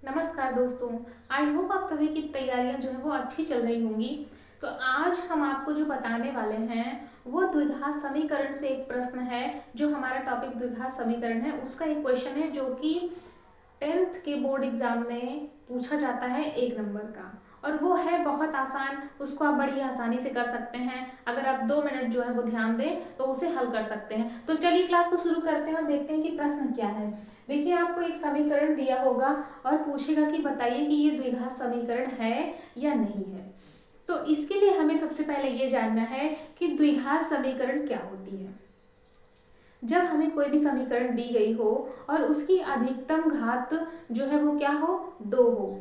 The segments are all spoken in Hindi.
नमस्कार दोस्तों। आई होप आप सभी की तैयारियां जो है वो अच्छी चल रही होंगी। तो आज हम आपको जो बताने वाले हैं वो द्विघात समीकरण से एक प्रश्न है। जो हमारा टॉपिक द्विघात समीकरण है उसका एक क्वेश्चन है जो कि 10th के बोर्ड एग्जाम में पूछा जाता है 1 नंबर का। और वो है बहुत आसान, उसको आप बड़ी आसानी से कर सकते हैं। अगर आप 2 मिनट जो है वो ध्यान दें तो उसे हल कर सकते हैं। तो चलिए क्लास को शुरू करते हैं और देखते हैं कि प्रश्न क्या है। देखिए, आपको एक समीकरण दिया होगा और पूछेगा कि बताइए कि ये द्विघात समीकरण है या नहीं है। तो इसके लिए हमें सबसे पहले ये जानना है कि द्विघात समीकरण क्या होती है। जब हमें कोई भी समीकरण दी गई हो और उसकी अधिकतम घात जो है वो क्या हो, 2 हो,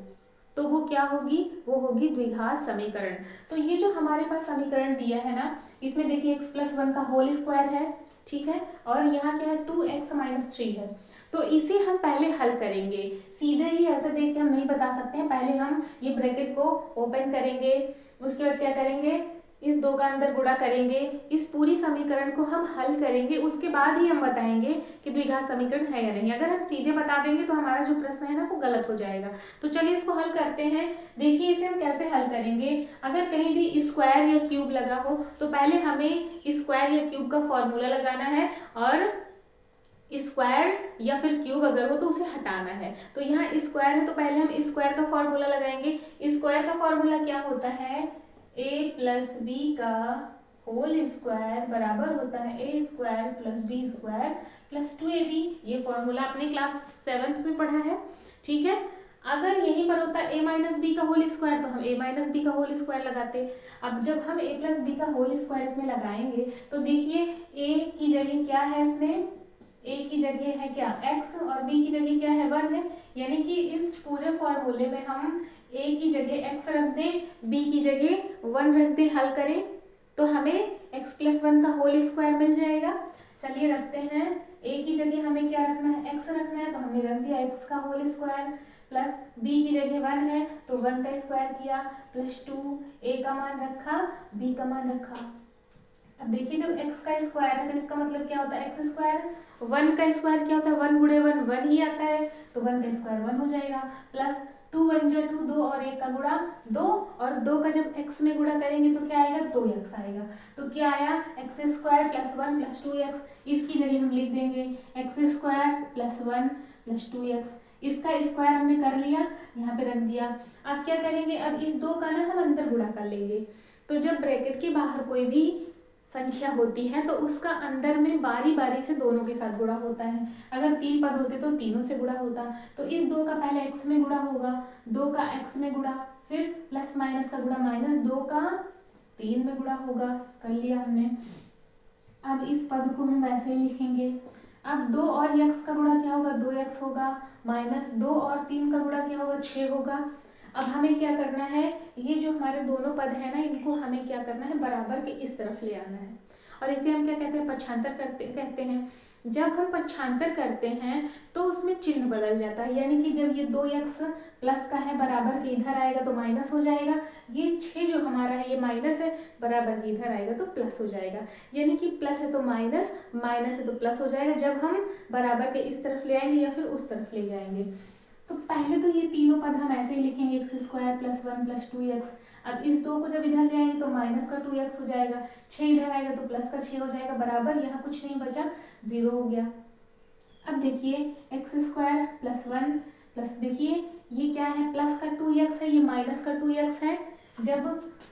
तो वो क्या होगी, वो होगी द्विघात समीकरण। तो ये जो हमारे पास समीकरण दिया है ना, इसमें देखिए x+1 का होल स्क्वायर है, ठीक है, और यहाँ क्या है 2x-3 है। तो इसे हम पहले हल करेंगे। सीधे ही ऐसे देख के हम नहीं बता सकते हैं, पहले हम ये ब्रैकेट को ओपन करेंगे, उसके बाद क्या करेंगे, इस 2 का अंदर गुणा करेंगे, इस पूरी समीकरण को हम हल करेंगे, उसके बाद ही हम बताएंगे कि द्विघात समीकरण है या नहीं। अगर हम सीधे बता देंगे तो हमारा जो प्रश्न है ना वो गलत हो जाएगा। तो चलिए इसको हल करते हैं। देखिए इसे हम कैसे हल करेंगे। अगर कहीं भी स्क्वायर या क्यूब लगा हो तो पहले हमें स्क्वायर या क्यूब का फॉर्मूला लगाना है, और स्क्वायर या फिर क्यूब अगर हो तो उसे हटाना है। तो यहाँ स्क्वायर है तो पहले हम स्क्वायर का फॉर्मूला लगाएंगे। स्क्वायर का फॉर्मूला क्या होता है, a+b का होल स्क्वायर बराबर होता है a² + b² + 2ab। ये फॉर्मूला आपने क्लास 7th में पढ़ा है, ठीक है। अगर यहीं पर होता a-b का होल स्क्वायर तो हम a-b का होल स्क्वायर लगाते। अब जब हम a+b का होल स्क्वायर इसमें लगाएंगे तो देखिए a की जगह क्या है, इसमें a की जगह है क्या, x, और b की जगह क्या है, 1 है। यानी कि इस पूरे फॉर्मूले में हम a की जगह x रख दें, b की जगह 1 रख दें, हल करें तो हमें x+1 का होल स्क्वायर मिल जाएगा। चलिए रखते हैं, a की जगह हमें क्या रखना है, x रखना है, तो हमने रख दिया x का होल स्क्वायर, प्लस b की जगह 1 है तो 1 का स्क्वायर किया, +2, a का मान रखा, b का मान रखा। अब देखिए जब x का स्क्वायर है तो इसका मतलब क्या होता है, x²। 1 का स्क्वायर क्या होता है, 1 गुणे 1 1 ही आता है, तो 1 का स्क्वायर 1 हो जाएगा, प्लस 2 1 जा 2, 2 और 1 का गुणा 2, और 2 का जब x में गुणा करेंगे तो क्या आएगा, 2x आएगा। तो क्या आया, x² + 1 + 2x। इसकी जगह हम लिख देंगे x² + 1 + 2x। इसका स्क्वायर हमने कर लिया, यहाँ पे रख दिया। अब क्या करेंगे, अब इस 2 का ना हम अंदर गुणा कर लेंगे। तो जब ब्रैकेट के बाहर कोई भी संख्या होती है तो उसका अंदर में बारी बारी से दोनों के साथ गुणा होता है। अगर 3 पद होते तो तीनों से गुणा होता। तो इस 2 का पहले x में गुणा होगा, 2 का x में गुणा, फिर प्लस माइनस का गुणा, -2 का 3 में गुणा होगा, कर लिया हमने। अब इस पद को हम वैसे ही लिखेंगे। अब 2 और x का गुणा क्या होगा, 2x होगा, -2 और 3 का गुणा क्या होगा, 6 होगा। अब हमें क्या करना है, ये जो हमारे दोनों पद है ना, इनको हमें क्या करना है, बराबर के इस तरफ ले आना है। और इसे हम क्या कहते हैं, पक्षांतर कहते हैं। जब हम पक्षांतर करते हैं तो उसमें चिन्ह बदल जाता है, यानी कि जब ये 2x प्लस का है बराबर के इधर आएगा तो माइनस हो जाएगा। ये 6 जो हमारा है ये माइनस है, बराबर के इधर आएगा तो प्लस हो जाएगा। यानी कि प्लस है तो माइनस, माइनस है तो प्लस हो जाएगा जब हम बराबर के इस तरफ ले आएंगे या फिर उस तरफ ले जाएंगे। तो पहले तो ये तीनों पद हम ऐसे ही लिखेंगे, x² + 1 + 2x। अब इस 2 को जब इधर ले आएंगे तो माइनस का 2x हो जाएगा, 6 इधर आएगा तो प्लस का 6 हो जाएगा, बराबर, यहाँ कुछ नहीं बचा, 0 हो गया। अब देखिए x² + 1 प्लस, देखिए ये क्या है, प्लस का 2x है, ये माइनस का 2x है। जब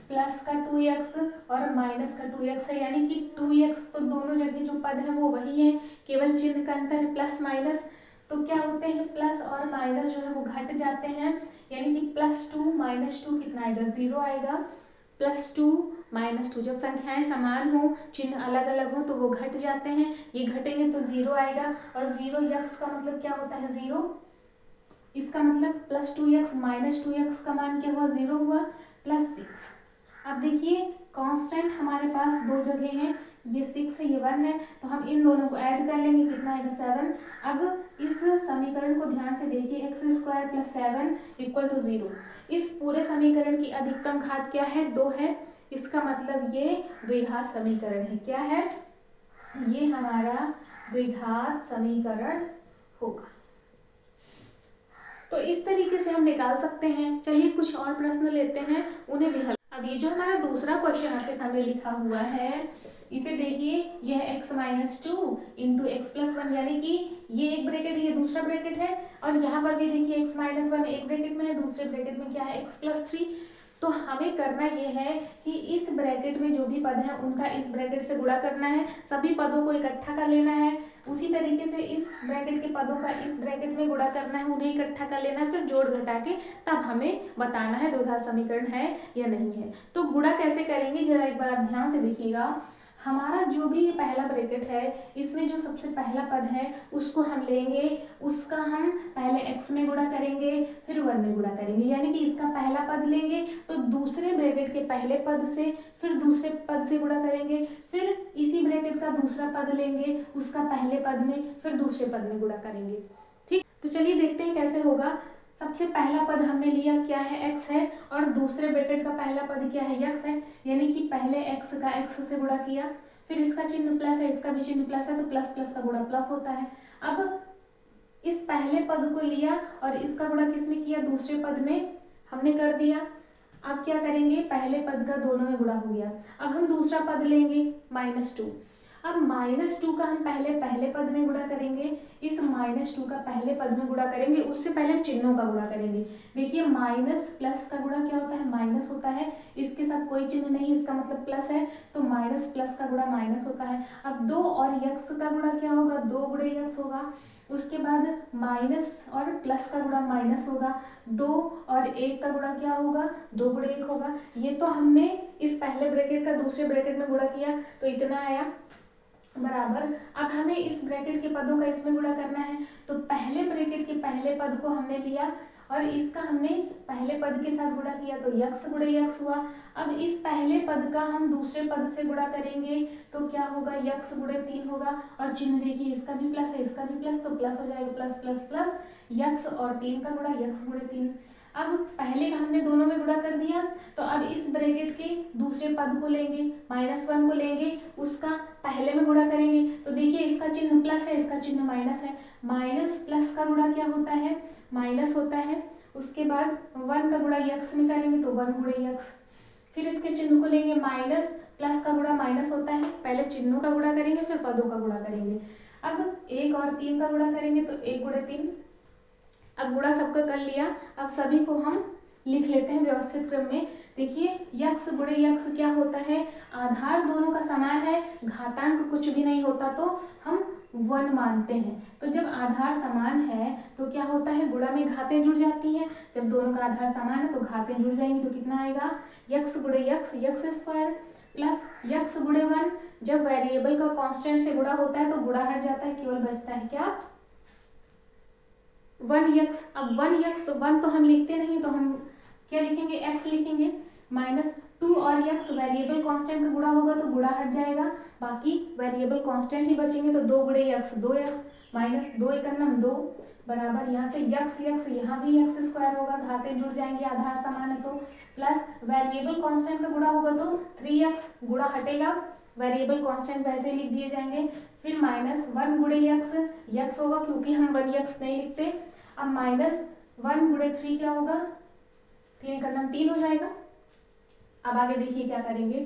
प्लस का 2x और माइनस का 2x है, यानी कि 2x तो दोनों जगह जो पद है वो वही है, केवल चिन्ह का अंतर है, प्लस माइनस। तो क्या होते हैं, प्लस और माइनस जो है वो घट जाते हैं, यानी कि +2 -2 कितना आएगा, 0 आएगा। +2 -2, जब संख्याएं समान हो, चिन्ह अलग अलग हो तो वो घट जाते हैं, ये घटेंगे तो 0 आएगा। और 0 यक्स का मतलब क्या होता है, 0। इसका मतलब +2x -2x का मान क्या हुआ, 0 हुआ, +6। अब देखिए कांस्टेंट हमारे पास दो जगह हैं, ये 6 है, ये 1 है, तो हम इन दोनों को ऐड कर लेंगे, कितना आएगा, 7। अब इस समीकरण को ध्यान से देखिए, x² + 7 = 0। इस पूरे समीकरण की अधिकतम घात क्या है, 2 है। इसका मतलब ये द्विघात समीकरण है, क्या है, ये हमारा द्विघात समीकरण होगा। तो इस तरीके से हम निकाल सकते हैं। चलिए कुछ और प्रश्न लेते हैं, उन्हें भी हल। अब ये जो हमारा दूसरा क्वेश्चन आपके सामने लिखा हुआ है, इसे देखिए, यह x minus two into x plus one, यानी कि ये एक ब्रैकेट है, ये दूसरा ब्रैकेट है, और यहाँ पर भी देखिए x माइनस वन एक ब्रैकेट में है, दूसरे ब्रैकेट में क्या है x प्लस थ्री। तो हमें करना ये है कि इस ब्रैकेट में जो भी पद हैं उनका इस ब्रैकेट से गुणा करना है, सभी पदों को इकट्ठा कर लेना है। उसी तरीके से इस ब्रैकेट के पदों का इस ब्रैकेट में गुणा करना है, उन्हें इकट्ठा कर लेना है, फिर जोड़ घटा के तब हमें बताना है द्विघात समीकरण है या नहीं है। तो गुणा कैसे करेंगे जरा एक बार आप ध्यान से देखिएगा। हमारा जो भी ये पहला ब्रैकेट है, इसमें जो सबसे पहला पद है उसको हम लेंगे, उसका हम पहले x में गुणा करेंगे, फिर 1 में गुणा करेंगे, यानी कि इसका पहला पद लेंगे तो दूसरे ब्रैकेट के पहले पद से फिर दूसरे पद से गुणा करेंगे, फिर इसी ब्रैकेट का दूसरा पद लेंगे, उसका पहले पद में फिर दूसरे पद में गुणा करेंगे। ठीक, तो चलिए देखते हैं कैसे होगा। सबसे पहला पद हमने लिया क्या है, x है, और दूसरे ब्रैकेट का पहला पद क्या है, x है, यानी कि पहले x का x से गुणा किया, फिर इसका चिन्ह प्लस है, इसका भी चिन्ह प्लस है, तो प्लस प्लस का गुणा प्लस होता है। अब इस पहले पद को लिया और इसका गुणा किसमें किया, दूसरे पद में हमने कर दिया। अब क्या करेंगे, पहले पद का दोनों में गुणा हो गया। अब हम दूसरा पद लेंगे माइनस टू। अब माइनस टू का हम पहले पद में गुणा करेंगे, इस माइनस टू का पहले पद में गुणा करेंगे, उससे पहले चिन्हों का गुणा करेंगे। देखिए माइनस प्लस का गुणा क्या होता है, माइनस होता है, इसके साथ कोई चिन्ह नहीं, इसका मतलब प्लस है, तो माइनस प्लस का गुणा माइनस होता है। अब 2 और यक्स का गुणा क्या होगा, 2 गुणे यक्स होगा। उसके बाद माइनस और प्लस का गुणा माइनस होगा, 2 और 1 का गुणा क्या होगा, 2 गुणे 1 होगा। ये तो हमने इस पहले ब्रैकेट का दूसरे ब्रैकेट में गुणा किया, तो इतना आया बराबर। अब हमें इस ब्रैकेट के पदों का इसमें गुणा करना है, तो पहले ब्रैकेट के पहले पद को हमने लिया और इसका हमने पहले पद के साथ गुणा किया, तो यक्स गुणे यक्स हुआ। अब इस पहले पद का हम दूसरे पद से गुणा करेंगे, तो क्या होगा, यक्स गुणे 3 होगा, और चिन्ह देखिए इसका भी प्लस है, इसका भी प्लस, तो प्लस हो जाएगा, प्लस प्लस प्लस, यक्स और 3 का गुणा, यक्स गुणे 3। अब पहले हमने दोनों में गुणा कर दिया, तो अब इस ब्रैकेट के दूसरे पद को लेंगे, -1 को लेंगे, उसका पहले में गुणा करेंगे, तो देखिए इसका चिन्ह प्लस है, इसका चिन्ह माइनस है, माइनस प्लस का गुणा क्या होता है, माइनस होता है। उसके बाद 1 का गुणा यक्स में करेंगे, तो 1 गुणे यक्स, फिर इसके चिन्ह को लेंगे, माइनस प्लस का गुणा माइनस होता है, पहले चिन्हों का गुणा करेंगे फिर पदों का गुणा करेंगे। अब 1 और 3 का गुणा करेंगे, तो 1 गुणे 3। अब गुणा सबका कर लिया, अब सभी को हम लिख लेते हैं व्यवस्थित क्रम में। देखिए यक्स गुणे यक्स क्या होता है, आधार दोनों का समान है, घातांक कुछ भी नहीं होता तो हम 1 मानते हैं। तो जब आधार समान है तो क्या होता है, गुणा में घातें जुड़ जाती हैं, जब दोनों का आधार समान है तो घातें जुड़ जाएंगी, तो कितना आएगा, यक्स गुणे x, x square, plus x गुणे 1। जब वेरिएबल का कांस्टेंट से गुणा होता है तो गुणा हट जाता है, केवल बचता है क्या, 1 यक्स। अब 1 यक्स, 1 तो हम लिखते नहीं, तो हम क्या लिखेंगे, x लिखेंगे, -2 और यक्स वेरिएबल कांस्टेंट का गुणा होगा तो गुणा हट जाएगा, बाकी वेरिएबल कांस्टेंट ही बचेंगे, तो 2 गुणे यक्स 2 यक्स, -2 एकम 2 बराबर, यहाँ से यक्स यक्स, यहाँ भी यक्स स्क्वायर होगा, घातें जुड़ जाएंगे, आधार समान है तो, प्लस वेरिएबल कांस्टेंट का गुणा होगा तो 3x, गुणा हटेगा, वेरिएबल कांस्टेंट वैसे ही लिख दिए जाएंगे, फिर -1 गुणे यक्स, यक्स होगा क्योंकि हम 1 यक्स नहीं लिखते। अब -1 गुणे 3 क्या होगा, 3 का नाम 3 हो जाएगा। अब आगे देखिए क्या करेंगे,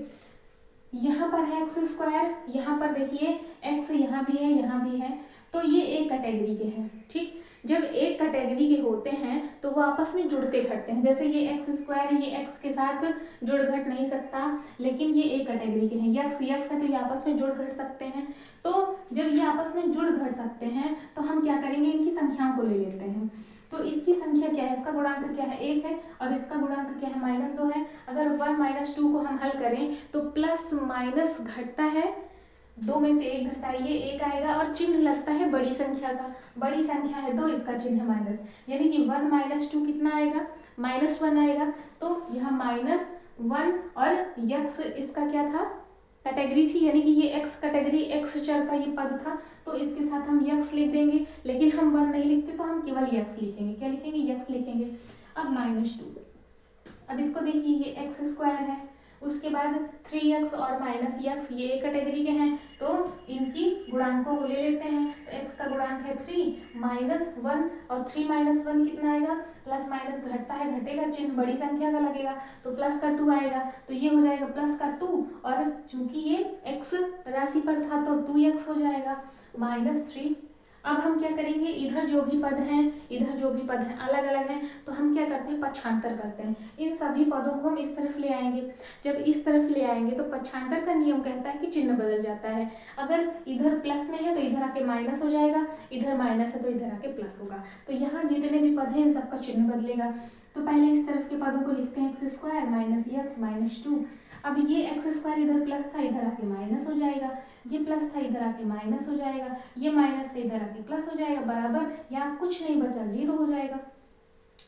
यहाँ पर है एक्स स्क्वायर, यहाँ पर देखिए x यहाँ भी है, यहाँ भी है, तो ये एक कैटेगरी के हैं। ठीक, जब एक कैटेगरी के होते हैं तो वो आपस में जुड़ते घटते हैं, जैसे ये एक्स स्क्वायर है, ये x के साथ जुड़ घट नहीं सकता, लेकिन ये एक कैटेगरी के हैं, यक्स यक्स है तो ये आपस में जुड़ घट सकते हैं। तो जब ये आपस में जुड़ घट सकते हैं तो हम क्या करेंगे, इनकी संख्याओं को ले लेते हैं। तो इसकी संख्या क्या है, इसका गुणांक क्या है, 1 है, और इसका गुणांक क्या है, -2 है। अगर 1 - 2 को हम हल करें तो प्लस माइनस घटता है, 2 में से 1 घटाइए 1 आएगा, और चिन्ह लगता है बड़ी संख्या का, बड़ी संख्या है 2, इसका चिन्ह माइनस, यानी कि 1 - 2 कितना आएगा, -1 आएगा। तो यहाँ -1 और यक्स इसका क्या था, कैटेगरी थी, यानी कि ये x कैटेगरी, x चर का ये पद था, तो इसके साथ हम यक्स लिख देंगे, लेकिन हम 1 नहीं लिखते तो हम केवल यक्स लिखेंगे, क्या लिखेंगे, यक्स लिखेंगे। अब -2, अब इसको देखिए ये x स्क्वायर है, उसके बाद 3x और माइनस x ये एक कैटेगरी के हैं, तो इनकी गुणांकों को ले लेते हैं। तो x का गुणांक है 3 माइनस 1 और 3 माइनस 1 कितना आएगा, प्लस माइनस घटता है घटेगा, चिन्ह बड़ी संख्या का लगेगा तो प्लस का 2 आएगा, तो ये हो जाएगा प्लस का 2 और चूंकि ये x राशि पर था तो 2x हो जाएगा माइनस 3। अब हम क्या करेंगे, इधर जो भी पद हैं, इधर जो भी पद हैं अलग अलग हैं, तो हम क्या करते हैं, पक्षांतर करते हैं। इन सभी पदों को हम इस तरफ ले आएंगे। जब इस तरफ ले आएंगे तो पक्षांतर का नियम कहता है कि चिन्ह बदल जाता है। अगर इधर प्लस में है तो इधर आके माइनस हो जाएगा, इधर माइनस है तो इधर आके प्लस होगा। तो यहाँ जितने भी पद हैं इन सबका चिन्ह बदलेगा। तो पहले इस तरफ के पदों को लिखते हैं x square minus x minus 2। अब ये एक्स स्क्वायर इधर प्लस था, इधर आके माइनस हो जाएगा, ये प्लस था इधर आके माइनस हो जाएगा, ये माइनस था इधर आके प्लस हो जाएगा, बराबर यहाँ कुछ नहीं बचा, 0 हो जाएगा।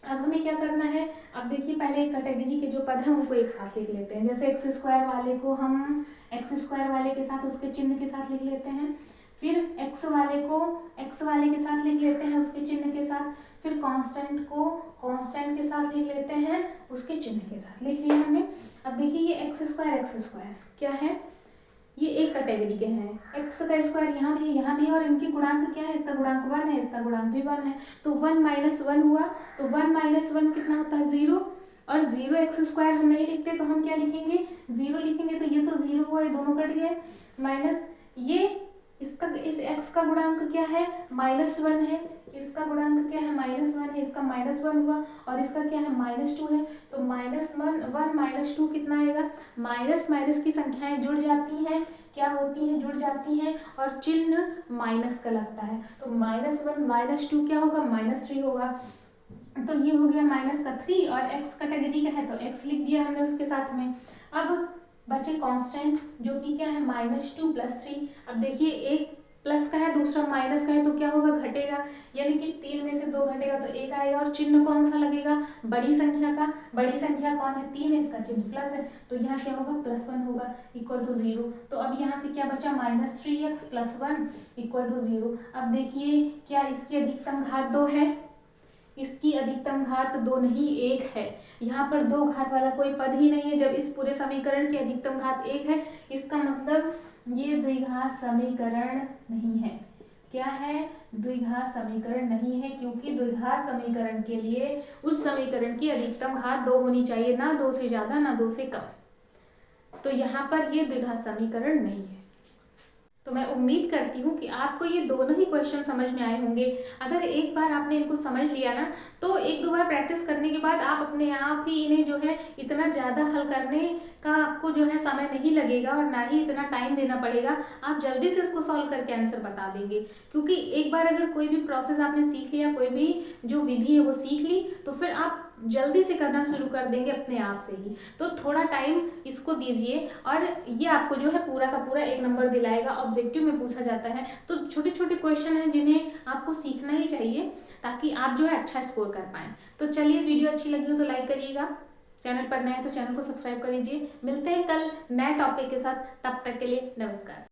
अब हमें क्या करना है, अब देखिए पहले कैटेगरी के जो पद हैं उनको एक साथ लिख लेते हैं। जैसे एक्स स्क्वायर वाले को हम एक्स स्क्वायर वाले के साथ उसके चिन्ह के साथ लिख लेते हैं, फिर एक्स वाले को एक्स वाले के साथ लिख लेते हैं उसके चिन्ह के साथ, फिर कांस्टेंट को कांस्टेंट के साथ लिख लेते हैं उसके चिन्ह के साथ, लिख लिया हमने। अब देखिए ये एक्स स्क्वायर क्या है, ये एक कैटेगरी के हैं। एक्स का स्क्वायर यहाँ भी है, यहाँ भी है, और इनके गुणांक क्या है, इसका गुणांक 1 है, इसका गुणांक भी 1 है, तो 1 माइनस 1 हुआ, तो 1 माइनस 1 कितना होता है 0, और 0 एक्स स्क्वायर हम नहीं लिखते तो हम क्या लिखेंगे, 0 लिखेंगे, तो ये तो 0 हुआ, ये दोनों कट गए, माइनस ये इसका इस x का गुणांक क्या है -1 है, इसका गुणांक क्या है -1 है, इसका -1 हुआ, और इसका क्या है -2 है, तो -1 -2 कितना आएगा, माइनस माइनस की संख्याएं जुड़ जाती हैं, क्या होती हैं, जुड़ जाती हैं, और चिन्ह माइनस का लगता है, तो -1 -2 क्या होगा, -3 होगा। तो ये हो गया माइनस का 3, और x कैटेगरी का है तो x लिख दिया हमने उसके साथ में। अब बचे कांस्टेंट जो कि क्या है -2 + 3। अब देखिए एक प्लस का है दूसरा माइनस का है तो क्या होगा, घटेगा, यानी कि 3 में से 2 घटेगा तो 1 आएगा, और चिन्ह कौन सा लगेगा, बड़ी संख्या का। बड़ी संख्या कौन है, 3 है, इसका चिन्ह प्लस है, तो यहाँ क्या होगा, +1 होगा इक्वल टू 0। तो अब यहाँ से क्या बचा, -3x + 1 इक्वल टू 0। अब देखिए क्या इसकी अधिकतम घात 2 है, इसकी अधिकतम घात 2 नहीं 1 है। यहाँ पर 2 घात वाला कोई पद ही नहीं है। जब इस पूरे समीकरण की अधिकतम घात 1 है, इसका मतलब ये द्विघात समीकरण नहीं है। क्या है, द्विघात समीकरण नहीं है, क्योंकि द्विघात समीकरण के लिए उस समीकरण की अधिकतम घात 2 होनी चाहिए, ना 2 से ज्यादा ना 2 से कम। तो यहाँ पर ये द्विघात समीकरण नहीं है। तो मैं उम्मीद करती हूँ कि आपको ये दोनों ही क्वेश्चन समझ में आए होंगे। अगर एक बार आपने इनको समझ लिया ना, तो 1-2 बार प्रैक्टिस करने के बाद आप अपने आप ही इन्हें जो है इतना ज़्यादा हल करने का आपको जो है समय नहीं लगेगा, और ना ही इतना टाइम देना पड़ेगा। आप जल्दी से इसको सॉल्व करके आंसर बता देंगे, क्योंकि एक बार अगर कोई भी प्रोसेस आपने सीख लिया, कोई भी जो विधि है वो सीख ली, तो फिर आप जल्दी से करना शुरू कर देंगे अपने आप से ही। तो थोड़ा टाइम इसको दीजिए, और ये आपको जो है पूरा का पूरा 1 नंबर दिलाएगा। ऑब्जेक्टिव में पूछा जाता है, तो छोटे छोटे क्वेश्चन हैं जिन्हें आपको सीखना ही चाहिए, ताकि आप जो है अच्छा स्कोर कर पाएँ। तो चलिए, वीडियो अच्छी लगी हो तो लाइक करिएगा, चैनल पर नए हैं तो चैनल को सब्सक्राइब कर लीजिए। मिलते हैं कल नए टॉपिक के साथ, तब तक के लिए नमस्कार।